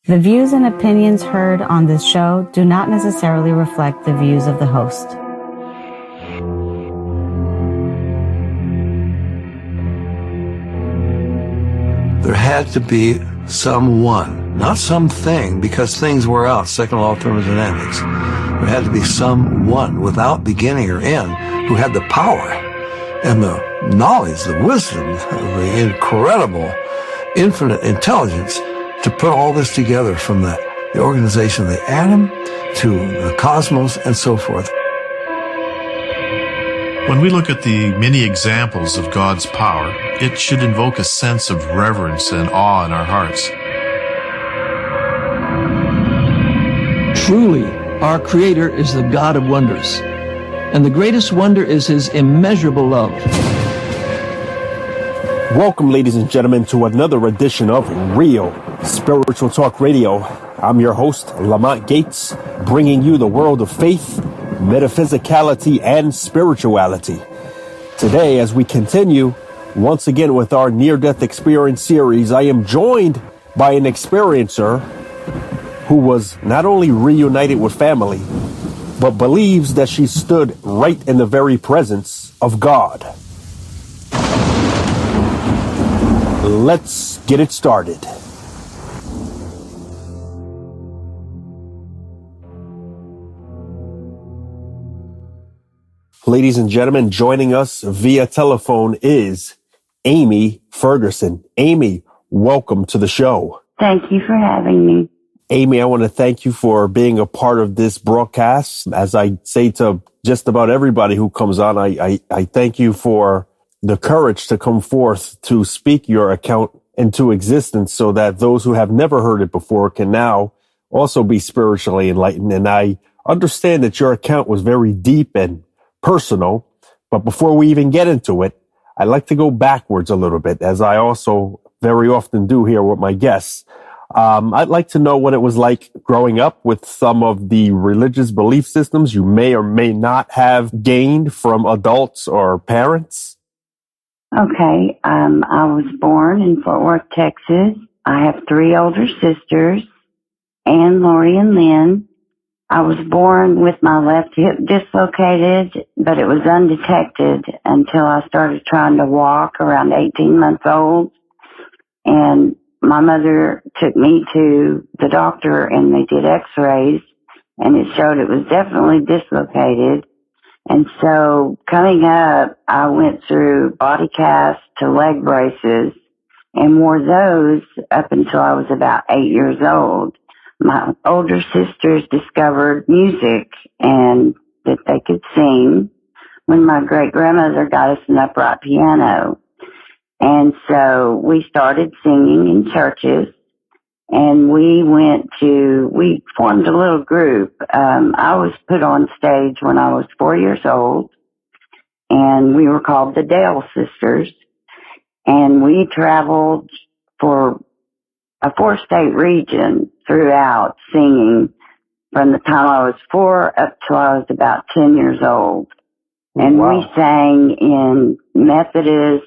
The views and opinions heard on this show do not necessarily reflect the views of the host. There had to be someone, not something, because things were out, second law of thermodynamics. There had to be someone without beginning or end who had the power and the knowledge, the wisdom, the incredible, infinite intelligence to put all this together, from the organization of the atom to the cosmos and so forth. When we look at the many examples of God's power, it should invoke a sense of reverence and awe in our hearts. Truly, our Creator is the God of wonders, and the greatest wonder is His immeasurable love. Welcome, ladies and gentlemen, to another edition of Real Spiritual Talk Radio. I'm your host, Lamont Gates, bringing you the world of faith, metaphysicality, and spirituality. Today, as we continue once again with our near-death experience series, I am joined by an experiencer who was not only reunited with family, but believes that she stood right in the very presence of God. Let's get it started. Ladies and gentlemen, joining us via telephone is Amy Ferguson. Amy, welcome to the show. Thank you for having me. Amy, I want to thank you for being a part of this broadcast. As I say to just about everybody who comes on, I thank you for the courage to come forth to speak your account into existence so that those who have never heard it before can now also be spiritually enlightened. And I understand that your account was very deep and personal, but before we even get into it, I'd like to go backwards a little bit, as I also very often do here with my guests. I'd like to know what it was like growing up with some of the religious belief systems you may or may not have gained from adults or parents. Okay, I was born in Fort Worth, Texas. I have three older sisters, Ann, Lori, and Lynn. I was born with my left hip dislocated, but it was undetected until I started trying to walk around 18 months old. And my mother took me to the doctor and they did x-rays and it showed it was definitely dislocated. And so coming up, I went through body casts to leg braces and wore those up until I was about 8 years old. My older sisters discovered music and that they could sing when my great-grandmother got us an upright piano. And so we started singing in churches, and we formed a little group. I was put on stage when I was 4 years old, and we were called the Dale Sisters, and we traveled for a 4-state region throughout singing from the time I was 4 up till I was about 10 years old. And wow. We sang in Methodist,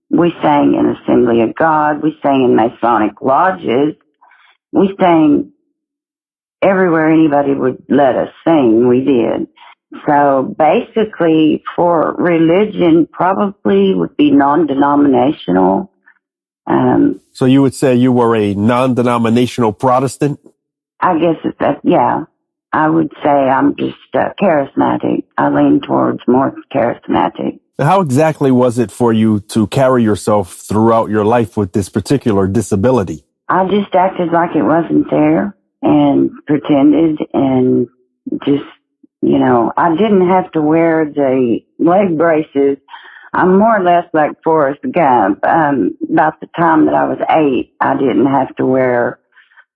we sang in Assembly of God, we sang in Masonic lodges, we sang everywhere anybody would let us sing, we did. So basically for religion probably would be non-denominational. So you would say you were a non-denominational Protestant? I guess yeah. I would say I'm just charismatic. I lean towards more charismatic. How exactly was it for you to carry yourself throughout your life with this particular disability? I just acted like it wasn't there and pretended and just, I didn't have to wear the leg braces. I'm more or less like Forrest Gump. About the time that I was 8, I didn't have to wear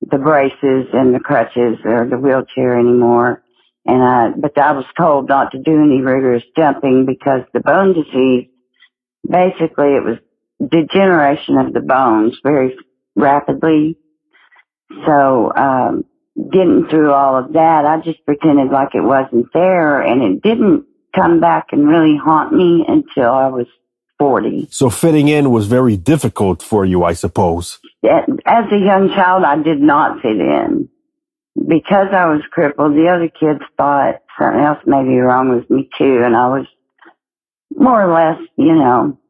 the braces and the crutches or the wheelchair anymore. But I was told not to do any rigorous jumping because the bone disease, basically it was degeneration of the bones very rapidly. So, getting through all of that, I just pretended like it wasn't there, and it didn't come back and really haunt me until I was 40. So fitting in was very difficult for you, I suppose. as a young child, I did not fit in. Because I was crippled, the other kids thought something else may be wrong with me too, and I was more or less,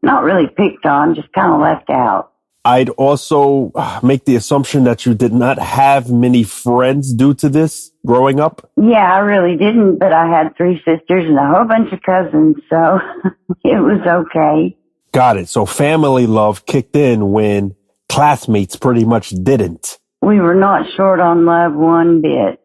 not really picked on, just kind of left out. I'd also make the assumption that you did not have many friends due to this growing up. Yeah, I really didn't, but I had 3 sisters and a whole bunch of cousins, so it was okay. Got it. So family love kicked in when classmates pretty much didn't. We were not short on love one bit.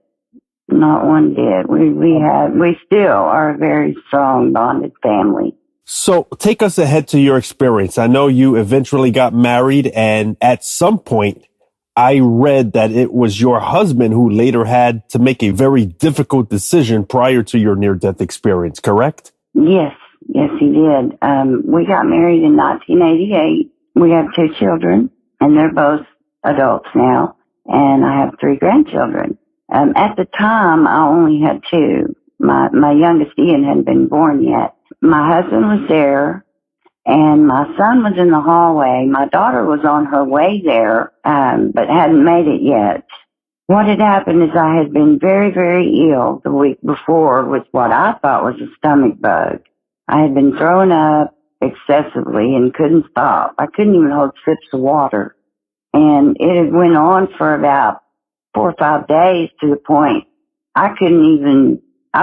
Not one bit. We still are a very strong bonded family. So take us ahead to your experience. I know you eventually got married, and at some point I read that it was your husband who later had to make a very difficult decision prior to your near-death experience, correct? Yes, he did. We got married in 1988. We have 2 children, and they're both adults now, and I have 3 grandchildren. At the time, I only had 2. My youngest, Ian, hadn't been born yet. My husband was there, and my son was in the hallway. My daughter was on her way there, but hadn't made it yet. What had happened is I had been very, very ill the week before with what I thought was a stomach bug. I had been throwing up excessively and couldn't stop. I couldn't even hold sips of water. And it had went on for about 4 or 5 days to the point I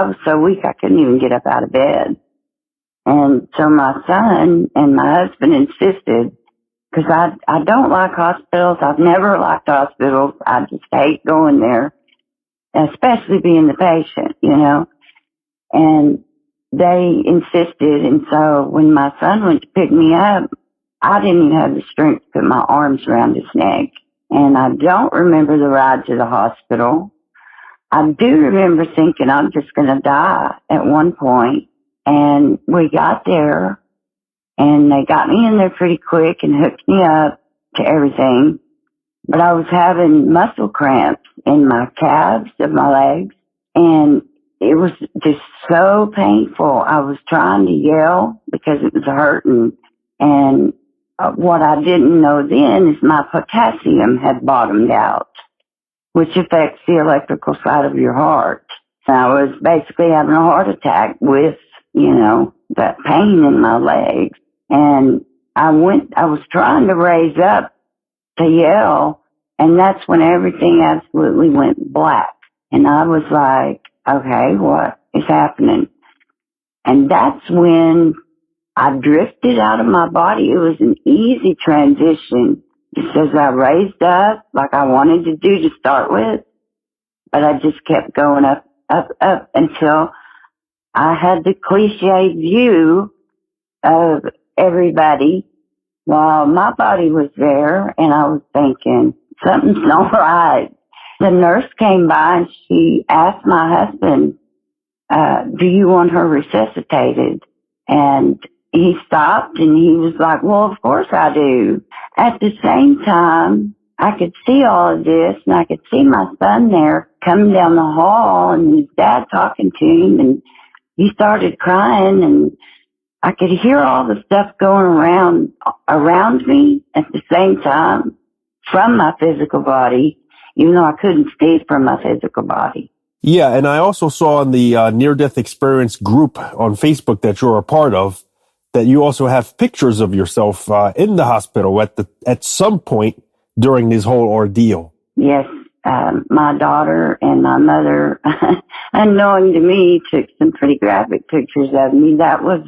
was so weak I couldn't even get up out of bed. And so my son and my husband insisted, because I don't like hospitals. I've never liked hospitals. I just hate going there, especially being the patient, And they insisted, and so when my son went to pick me up, I didn't even have the strength to put my arms around his neck. And I don't remember the ride to the hospital. I do remember thinking I'm just going to die at one point. And we got there, and they got me in there pretty quick and hooked me up to everything. But I was having muscle cramps in my calves of my legs, and it was just so painful. I was trying to yell because it was hurting. And what I didn't know then is my potassium had bottomed out, which affects the electrical side of your heart. I was basically having a heart attack with, that pain in my legs. And I was trying to raise up to yell, and that's when everything absolutely went black. And I was like, okay, what is happening? And that's when I drifted out of my body. It was an easy transition, just as I raised up like I wanted to do to start with. But I just kept going up, up, up until I had the cliche view of everybody while my body was there, and I was thinking, something's not right. The nurse came by and she asked my husband, do you want her resuscitated? And he stopped and he was like, well, of course I do. At the same time, I could see all of this, and I could see my son there coming down the hall and his dad talking to him, and he started crying, and I could hear all the stuff going around me at the same time from my physical body, even though I couldn't see from my physical body. Yeah, and I also saw in the near-death experience group on Facebook that you're a part of that you also have pictures of yourself in the hospital at some point during this whole ordeal. Yes, my daughter and my mother, unknowing to me, took some pretty graphic pictures of me. That was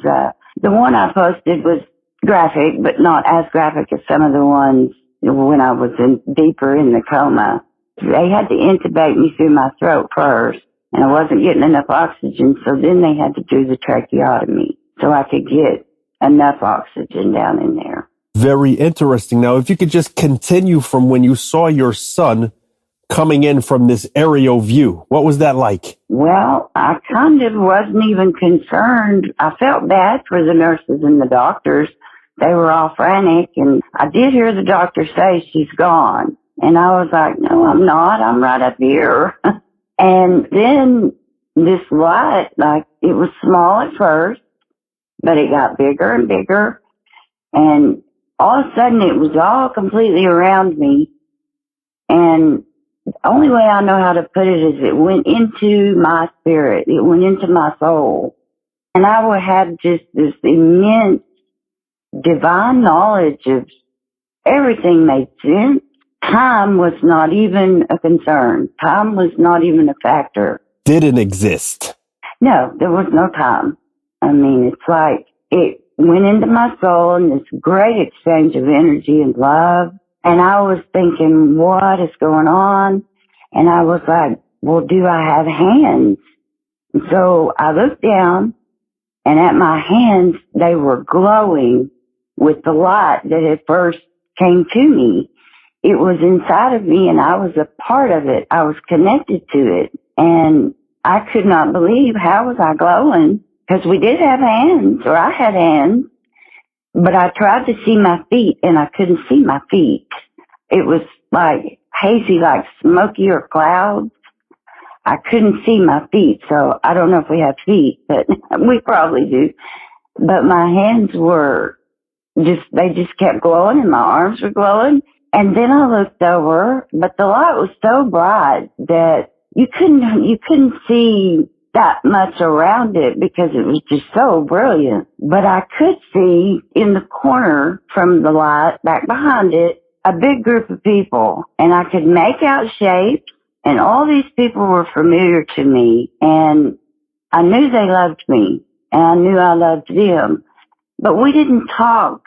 the one I posted was graphic, but not as graphic as some of the ones when I was deeper in the coma. They had to intubate me through my throat first, and I wasn't getting enough oxygen, so then they had to do the tracheotomy so I could get enough oxygen down in there. Very interesting. Now, if you could just continue from when you saw your son coming in from this aerial view, what was that like? Well, I kind of wasn't even concerned. I felt bad for the nurses and the doctors. They were all frantic, and I did hear the doctor say, she's gone. And I was like, no, I'm not. I'm right up here. And then this light, it was small at first, but it got bigger and bigger. And all of a sudden it was all completely around me. And the only way I know how to put it is it went into my spirit. It went into my soul. And I would have just this immense divine knowledge of everything made sense. Time was not even a concern. Time was not even a factor. Didn't exist. No, there was no time. I mean, it's like it went into my soul in this great exchange of energy and love. And I was thinking, what is going on? And I was like, well, do I have hands? And so I looked down, and at my hands, they were glowing with the light that had first came to me. It was inside of me, and I was a part of it. I was connected to it. And I could not believe, how was I glowing? Because we did have hands, or I had hands. But I tried to see my feet, and I couldn't see my feet. It was like hazy, like smoky or clouds. I couldn't see my feet, so I don't know if we have feet, but we probably do. But my hands were they just kept glowing, and my arms were glowing. And then I looked over, but the light was so bright that you couldn't see that much around it because it was just so brilliant. But I could see in the corner from the light back behind it a big group of people, and I could make out shapes, and all these people were familiar to me, and I knew they loved me, and I knew I loved them. But we didn't talk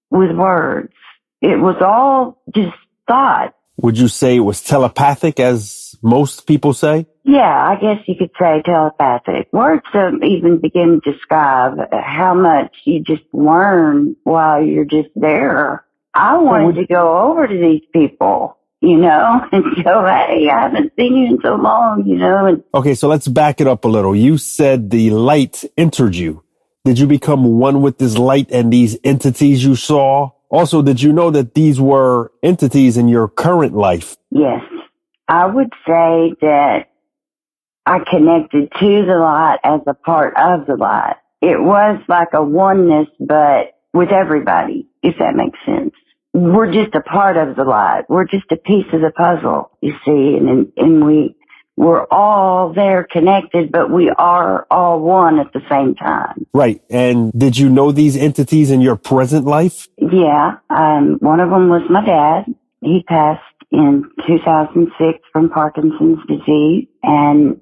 with words. It was all just thought. Would you say it was telepathic, as most people say? Yeah, I guess you could say telepathic. Words don't even begin to describe how much you just learn while you're just there. I wanted to go over to these people, and go, hey, I haven't seen you in so long, And Okay, so let's back it up a little. You said the light entered you. Did you become one with this light and these entities you saw? Also, did you know that these were entities in your current life? Yes. I would say that I connected to the light as a part of the light. It was like a oneness, but with everybody, if that makes sense. We're just a part of the light. We're just a piece of the puzzle, you see, and we're all there connected, but we are all one at the same time. Right. And did you know these entities in your present life? Yeah. One of them was my dad. He passed in 2006 from Parkinson's disease, and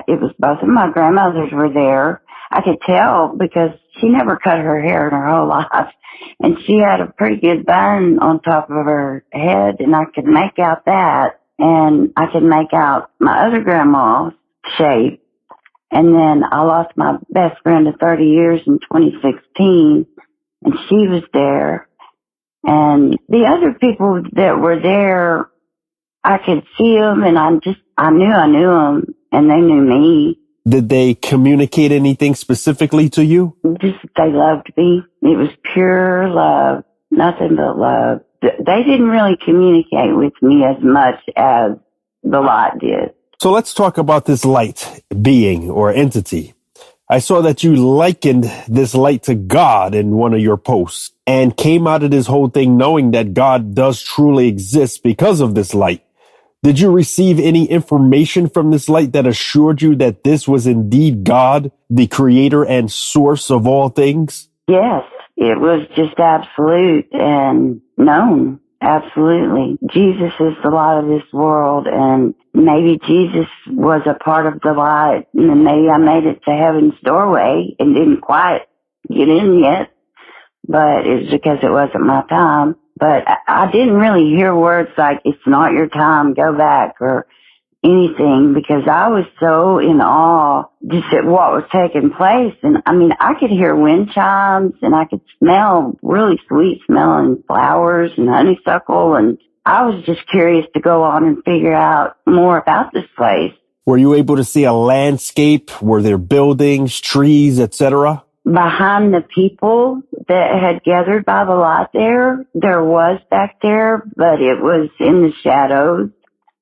it was both of my grandmothers were there. I could tell because she never cut her hair in her whole life, and she had a pretty good bun on top of her head, and I could make out that, and I could make out my other grandma's shape. And then I lost my best friend of 30 years in 2016, and she was there. And the other people that were there, I could see them, and I knew them, and they knew me. Did they communicate anything specifically to you? Just they loved me. It was pure love, nothing but love. They didn't really communicate with me as much as the light did. So let's talk about this light being or entity. I saw that you likened this light to God in one of your posts and came out of this whole thing knowing that God does truly exist because of this light. Did you receive any information from this light that assured you that this was indeed God, the creator and source of all things? Yes, it was just absolute and known. Absolutely. Jesus is the light of this world, and maybe Jesus was a part of the light, and maybe I made it to heaven's doorway and didn't quite get in yet, but it's because it wasn't my time. But I didn't really hear words like, it's not your time, go back, or anything, because I was so in awe just at what was taking place. And I mean, I could hear wind chimes, and I could smell really sweet smelling flowers and honeysuckle. And I was just curious to go on and figure out more about this place. Were you able to see a landscape? Were there buildings, trees, etc.? Behind the people that had gathered by the light there was back there, but it was in the shadows.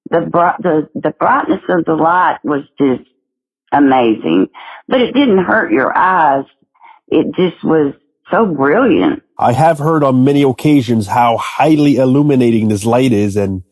The brightness of the light was just amazing, but it didn't hurt your eyes. It just was so brilliant. I have heard on many occasions how highly illuminating this light is. And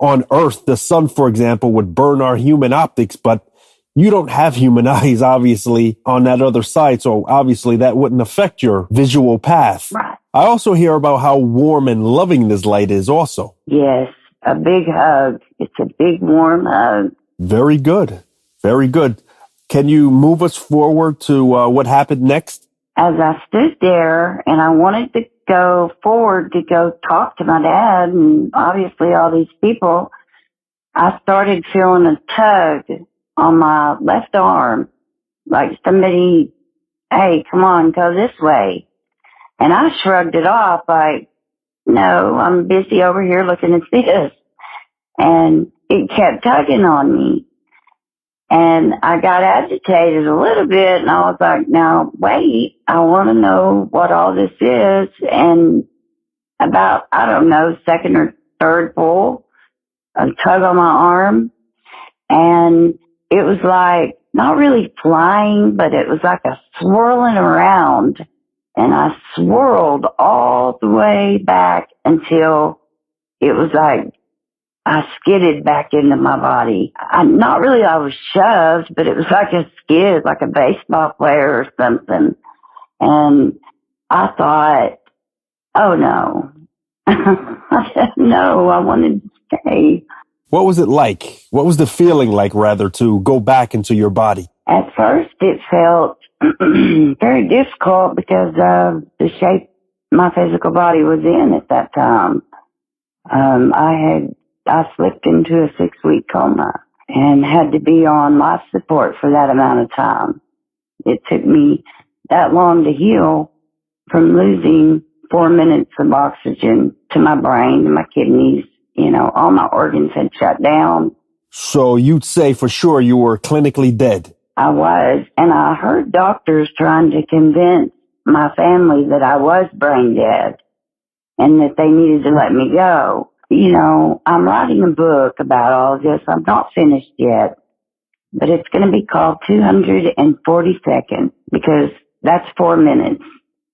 on Earth, the sun, for example, would burn our human optics, but you don't have human eyes, obviously, on that other side. So obviously that wouldn't affect your visual path. Right. I also hear about how warm and loving this light is also. Yes, a big hug. It's a big, warm hug. Very good. Very good. Can you move us forward to what happened next? As I stood there and I wanted to go forward to go talk to my dad and obviously all these people, I started feeling a tug on my left arm, like somebody, hey, come on, go this way. And I shrugged it off like, no, I'm busy over here looking at this. And it kept tugging on me. And I got agitated a little bit, and I was like, now, wait, I want to know what all this is. And about, I don't know, second or third pull, a tug on my arm. And it was like, not really flying, but it was like a swirling around. And I swirled all the way back until it was like, I skidded back into my body. I was shoved, but it was like a skid, like a baseball player or something. And I thought, oh no. I said, no, I wanted to stay. What was it like? What was the feeling like, rather, to go back into your body? At first, it felt very difficult because of the shape my physical body was in at that time. I slipped into a 6-week coma and had to be on life support for that amount of time. It took me that long to heal from losing 4 minutes of oxygen to my brain and my kidneys. You know, all my organs had shut down. So you'd say for sure you were clinically dead. I was, and I heard doctors trying to convince my family that I was brain dead and that they needed to let me go. You know, I'm writing a book about all of this. I'm not finished yet, but it's going to be called 240 Seconds because that's 4 minutes.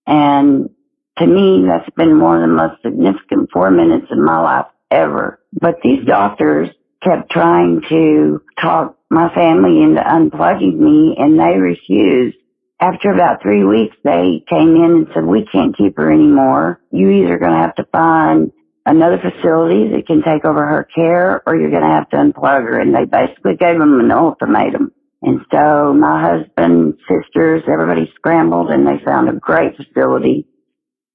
And to me, that's been one of the most significant 4 minutes in my life ever. But these doctors kept trying to talk my family into unplugging me, and they refused. After about 3 weeks, they came in and said, we can't keep her anymore. You're either going to have to find another facility that can take over her care, or you're going to have to unplug her. And they basically gave them an ultimatum. And so my husband, sisters, everybody scrambled, and they found a great facility.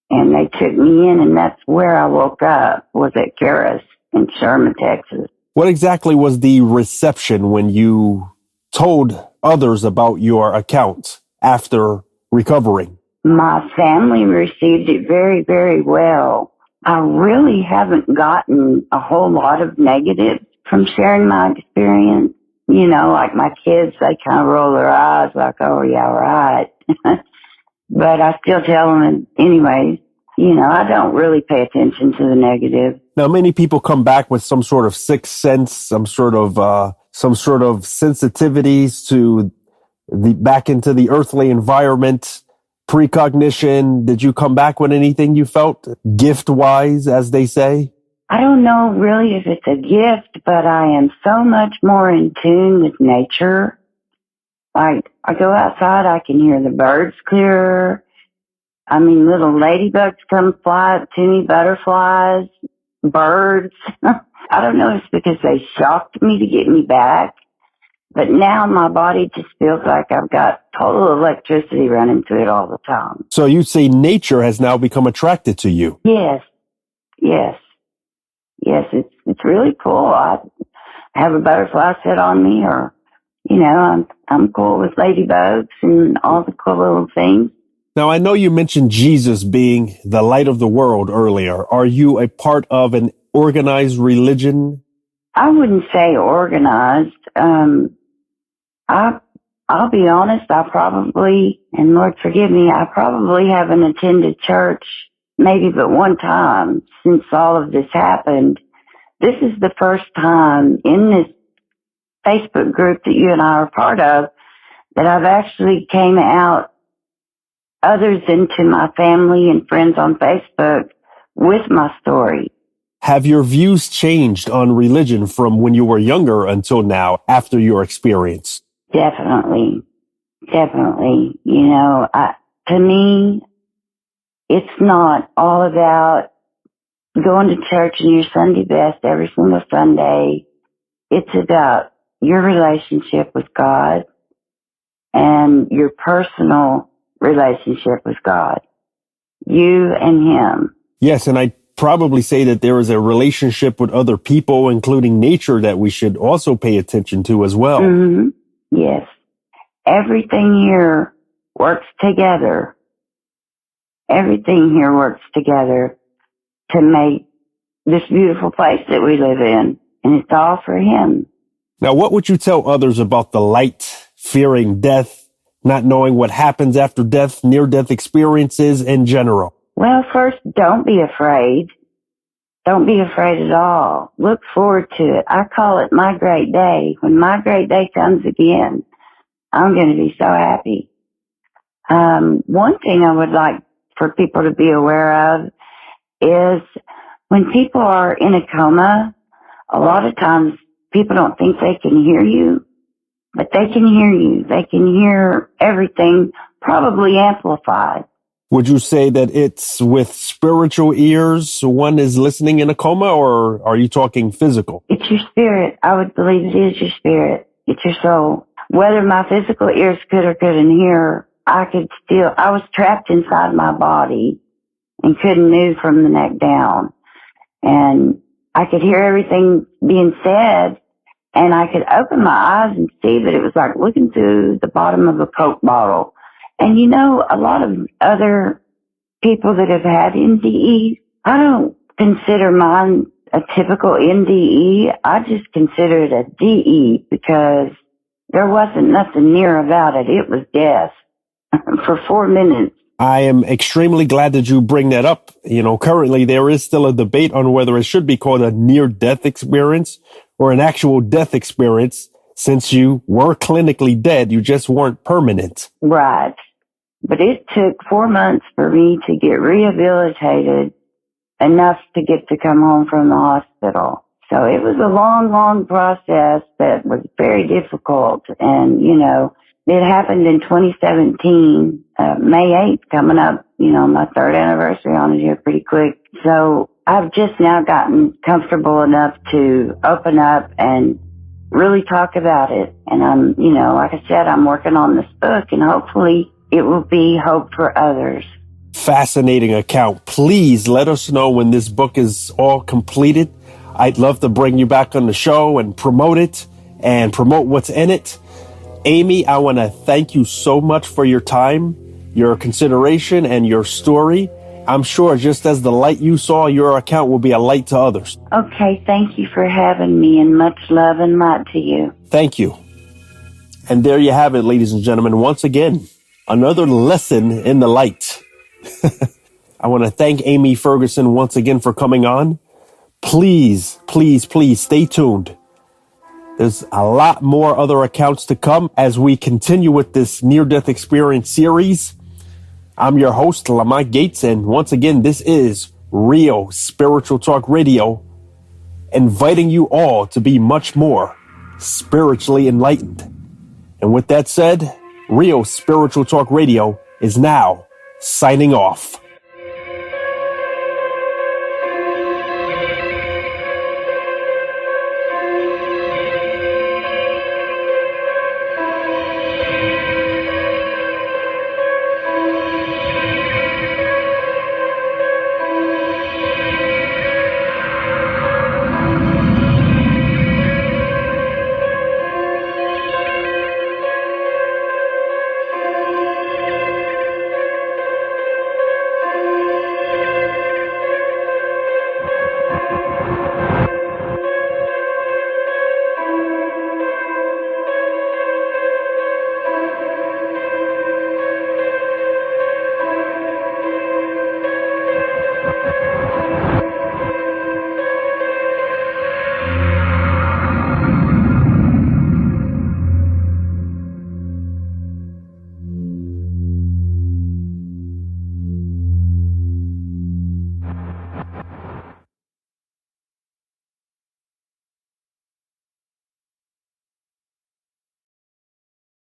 And they took me in, and that's where I woke up, was at Karis in Sherman, Texas. What exactly was the reception when you told others about your account after recovering? My family received it very, very well. I really haven't gotten a whole lot of negatives from sharing my experience. You know, like my kids, they kind of roll their eyes like, oh, yeah, right. But I still tell them anyways. You know, I don't really pay attention to the negative. Now, many people come back with some sort of sixth sense, some sort of sensitivities to back into the earthly environment, precognition. Did you come back with anything you felt gift-wise, as they say? I don't know really if it's a gift, but I am so much more in tune with nature. Like, I go outside, I can hear the birds clearer. I mean, little ladybugs come fly up to me, butterflies, birds. I don't know if it's because they shocked me to get me back, but now my body just feels like I've got total electricity running through it all the time. So you'd say nature has now become attracted to you? Yes, it's really cool. I have a butterfly sit on me, or, you know, I'm cool with ladybugs and all the cool little things. Now, I know you mentioned Jesus being the light of the world earlier. Are you a part of an organized religion? I wouldn't say organized. I'll be honest, I probably, and Lord forgive me, I probably haven't attended church maybe but one time since all of this happened. This is the first time in this Facebook group that you and I are part of that I've actually came out others than to my family and friends on Facebook with my story. Have your views changed on religion from when you were younger until now after your experience? Definitely. Definitely. You know, to me, it's not all about going to church in your Sunday best every single Sunday. It's about your relationship with God and your personal relationship with God. You and Him. Yes, and I probably say that there is a relationship with other people, including nature, that we should also pay attention to as well. Mm-hmm. Yes. Everything here works together. Everything here works together to make this beautiful place that we live in. And it's all for Him. Now, what would you tell others about the light, fearing death, not knowing what happens after death, near-death experiences in general? Well, first, don't be afraid. Don't be afraid at all. Look forward to it. I call it my great day. When my great day comes again, I'm going to be so happy. One thing I would like for people to be aware of is when people are in a coma, a lot of times people don't think they can hear you, but they can hear you. They can hear everything, probably amplified. Would you say that it's with spiritual ears one is listening in a coma, or are you talking physical? It's your spirit. I would believe it is your spirit. It's your soul. Whether my physical ears could or couldn't hear, I was trapped inside my body and couldn't move from the neck down. And I could hear everything being said, and I could open my eyes and see that it was like looking through the bottom of a Coke bottle. And you know, a lot of other people that have had NDE, I don't consider mine a typical NDE. I just consider it a DE because there wasn't nothing near about it. It was death for 4 minutes. I am extremely glad that you bring that up. You know, currently there is still a debate on whether it should be called a near-death experience or an actual death experience. Since you were clinically dead, you just weren't permanent. Right. But it took 4 months for me to get rehabilitated enough to get to come home from the hospital. So it was a long, long process that was very difficult. And, you know, it happened in 2017, May 8th, coming up, you know, my 3rd anniversary on it here pretty quick. So I've just now gotten comfortable enough to open up and really talk about it. And I'm, you know, like I said, I'm working on this book, and hopefully it will be hope for others. Fascinating account. Please let us know when this book is all completed. I'd love to bring you back on the show and promote it and promote what's in it. Amy, I want to thank you so much for your time, your consideration, and your story. I'm sure just as the light you saw, your account will be a light to others. Okay, thank you for having me, and much love and light to you. Thank you. And there you have it, ladies and gentlemen. Once again, another lesson in the light. I want to thank Amy Ferguson once again for coming on. Please, please, please stay tuned. There's a lot more other accounts to come as we continue with this near-death experience series. I'm your host, Lamont Gates, and once again, this is Real Spiritual Talk Radio, inviting you all to be much more spiritually enlightened. And with that said, Real Spiritual Talk Radio is now signing off.